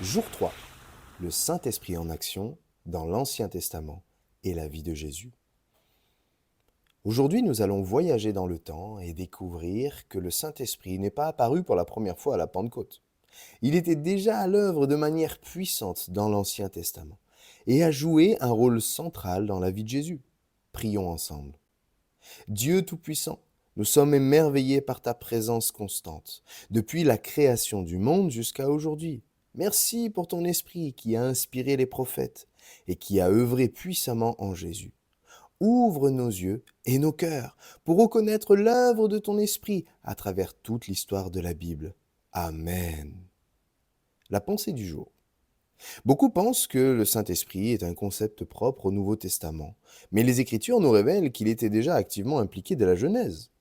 Jour 3. Le Saint-Esprit en action dans l'Ancien Testament et la vie de Jésus. Aujourd'hui, nous allons voyager dans le temps et découvrir que le Saint-Esprit n'est pas apparu pour la première fois à la Pentecôte. Il était déjà à l'œuvre de manière puissante dans l'Ancien Testament et a joué un rôle central dans la vie de Jésus. Prions ensemble. Dieu Tout-Puissant, nous sommes émerveillés par ta présence constante, depuis la création du monde jusqu'à aujourd'hui. Merci pour ton esprit qui a inspiré les prophètes et qui a œuvré puissamment en Jésus. Ouvre nos yeux et nos cœurs pour reconnaître l'œuvre de ton esprit à travers toute l'histoire de la Bible. Amen. La pensée du jour. Beaucoup pensent que le Saint-Esprit est un concept propre au Nouveau Testament, mais les Écritures nous révèlent qu'il était déjà activement impliqué dès la Genèse.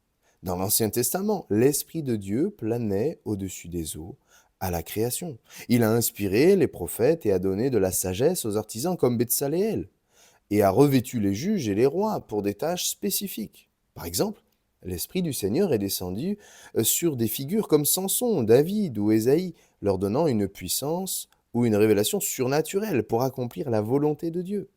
Dans l'Ancien Testament, l'Esprit de Dieu planait au-dessus des eaux à la création. Il a inspiré les prophètes et a donné de la sagesse aux artisans comme Betsaléel, et a revêtu les juges et les rois pour des tâches spécifiques. Par exemple, l'Esprit du Seigneur est descendu sur des figures comme Samson, David ou Ésaïe, leur donnant une puissance ou une révélation surnaturelle pour accomplir la volonté de Dieu.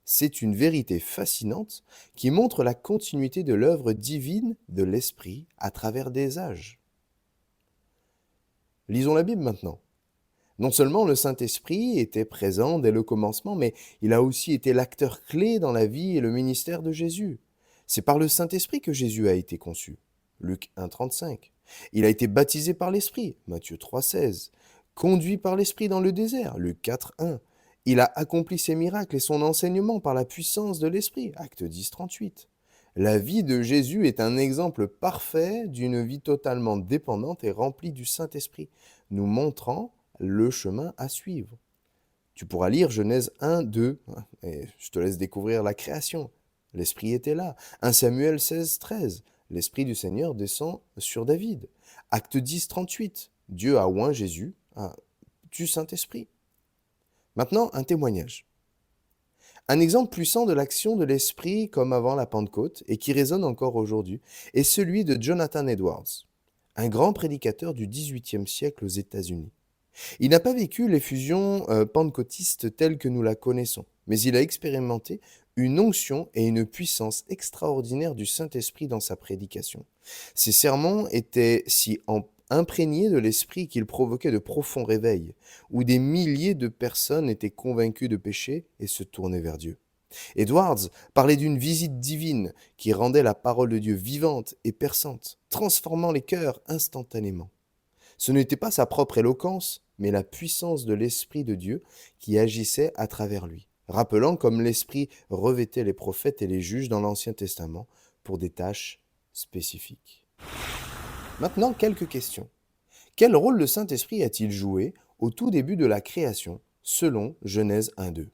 C'est une vérité fascinante qui montre la continuité de l'œuvre divine de l'Esprit à travers des âges. Lisons la Bible maintenant. Non seulement le Saint-Esprit était présent dès le commencement, mais il a aussi été l'acteur clé dans la vie et le ministère de Jésus. C'est par le Saint-Esprit que Jésus a été conçu. Luc 1,35. Il a été baptisé par l'Esprit. Matthieu 3,16. Conduit par l'Esprit dans le désert. Luc 4,1. Il a accompli ses miracles et son enseignement par la puissance de l'Esprit. Acte 10,38. La vie de Jésus est un exemple parfait d'une vie totalement dépendante et remplie du Saint-Esprit, nous montrant le chemin à suivre. Tu pourras lire Genèse 1, 2, et je te laisse découvrir la création. L'Esprit était là. 1 Samuel 16, 13. L'Esprit du Seigneur descend sur David. Acte 10, 38. Dieu a oint Jésus du Saint-Esprit. Maintenant, un témoignage. Un exemple puissant de l'action de l'Esprit comme avant la Pentecôte et qui résonne encore aujourd'hui est celui de Jonathan Edwards, un grand prédicateur du XVIIIe siècle aux États-Unis. Il n'a pas vécu l'effusion pentecôtiste telle que nous la connaissons, mais il a expérimenté une onction et une puissance extraordinaire du Saint-Esprit dans sa prédication. Ses sermons étaient si imprégnés de l'Esprit qu'ils provoquaient de profonds réveils, où des milliers de personnes étaient convaincues de péché et se tournaient vers Dieu. Edwards parlait d'une visite divine qui rendait la parole de Dieu vivante et perçante, transformant les cœurs instantanément. Ce n'était pas sa propre éloquence, mais la puissance de l'Esprit de Dieu qui agissait à travers lui, rappelant comme l'Esprit revêtait les prophètes et les juges dans l'Ancien Testament pour des tâches spécifiques. Maintenant, quelques questions. Quel rôle le Saint-Esprit a-t-il joué au tout début de la création, selon Genèse 1-2 ?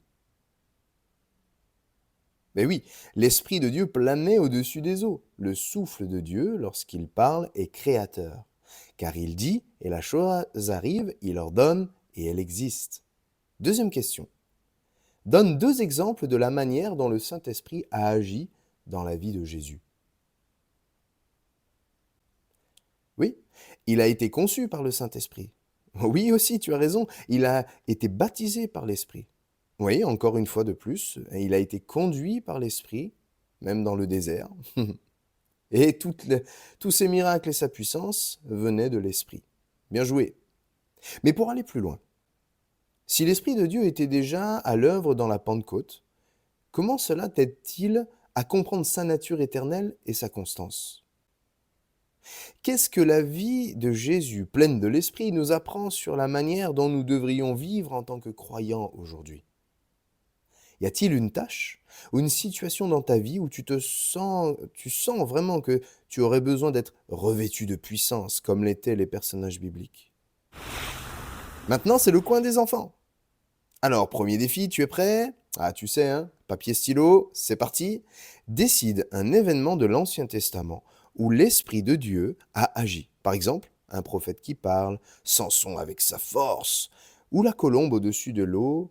Mais oui, l'Esprit de Dieu planait au-dessus des eaux. Le souffle de Dieu, lorsqu'il parle, est créateur. Car il dit, et la chose arrive, il ordonne, et elle existe. Deuxième question. Donne 2 exemples de la manière dont le Saint-Esprit a agi dans la vie de Jésus. Oui, il a été conçu par le Saint-Esprit. Oui aussi, tu as raison, il a été baptisé par l'Esprit. Oui, encore une fois de plus, il a été conduit par l'Esprit, même dans le désert. Et tous ces miracles et sa puissance venaient de l'Esprit. Bien joué. Mais pour aller plus loin, si l'Esprit de Dieu était déjà à l'œuvre dans la Pentecôte, comment cela t'aide-t-il à comprendre sa nature éternelle et sa constance ? Qu'est-ce que la vie de Jésus, pleine de l'Esprit, nous apprend sur la manière dont nous devrions vivre en tant que croyants aujourd'hui ? Y a-t-il une tâche ou une situation dans ta vie où tu sens vraiment que tu aurais besoin d'être revêtu de puissance, comme l'étaient les personnages bibliques ? Maintenant, c'est le coin des enfants. Alors, premier défi, tu es prêt ? Ah, tu sais, hein, papier, stylo, c'est parti. Décide un événement de l'Ancien Testament où l'Esprit de Dieu a agi. Par exemple, un prophète qui parle, Samson avec sa force, ou la colombe au-dessus de l'eau,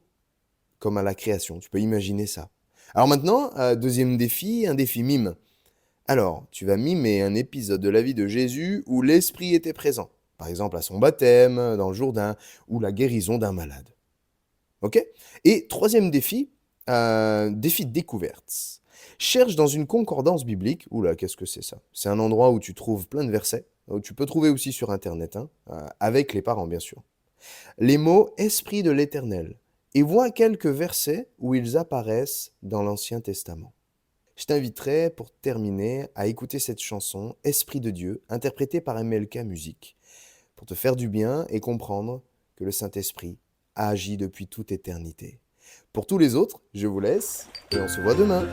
comme à la création. Tu peux imaginer ça. Alors maintenant, deuxième défi, un défi mime. Alors, tu vas mimer un épisode de la vie de Jésus où l'Esprit était présent. par exemple à son baptême, dans le Jourdain, ou la guérison d'un malade. OK? Et troisième défi, défi de découverte. Cherche dans une concordance biblique. Ouh là, qu'est-ce que c'est ça? C'est un endroit où tu trouves plein de versets, tu peux trouver aussi sur internet, hein, avec les parents bien sûr. Les mots «esprit de l'Éternel» et vois quelques versets où ils apparaissent dans l'Ancien Testament. Je t'inviterai, pour terminer, à écouter cette chanson «Esprit de Dieu», interprétée par MLK Musique, pour te faire du bien et comprendre que le Saint-Esprit a agi depuis toute éternité. Pour tous les autres, je vous laisse et on se voit demain.